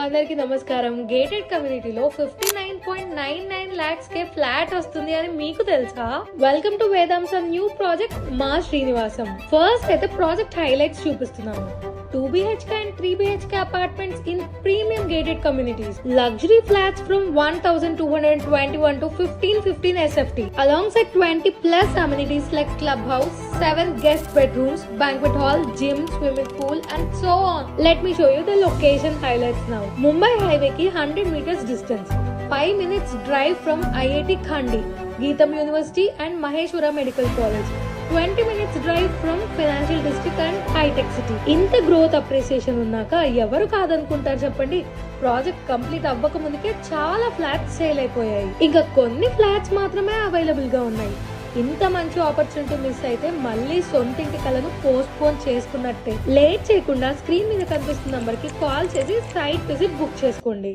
అందరికీ నమస్కారం. గేటెడ్ కమ్యూనిటీలో 59.99 lakhs కే ఫ్లాట్ వస్తుంది అని మీకు తెలుసా? వెల్కమ్ టు వేదాంశ న్యూ ప్రాజెక్ట్ మా శ్రీనివాసం. ఫస్ట్ అయితే ప్రాజెక్ట్ హైలైట్స్ చూపిస్తున్నాము. 2 BHK and 3 BHK apartments in premium gated communities. Luxury flats from 1,221 to 1515 SFT. Alongside 20 plus amenities like clubhouse, 7 guest bedrooms, banquet hall, gym, swimming pool and so on. Let me show you the location highlights now. Mumbai highway ki 100 meters distance. 5 minutes drive from IIT Khandi, Geetam University and Maheshwara Medical College. 20 minutes drive from Financial District and High-Tech City. ఇంత growth appreciation ఉన్నాక ఎవరు కాదనుకుంటారు చెప్పండి. Project complete అవ్వక ముందుకే చాలా flats sale అయిపోయాయి. ఇంకా కొన్ని ఫ్లాట్స్ మాత్రమే అవైలబుల్ గా ఉన్నాయి. ఇంత మంచి ఆపర్చునిటీ మిస్ అయితే మళ్ళీ సొంతింటి కలను పోస్ట్ పోన్ చేసుకున్నట్టే. లేట్ చేయకుండా స్క్రీన్ మీద కనిపిస్తున్న నంబర్ కి కాల్ చేసి సైట్ విజిట్ బుక్ చేసుకోండి.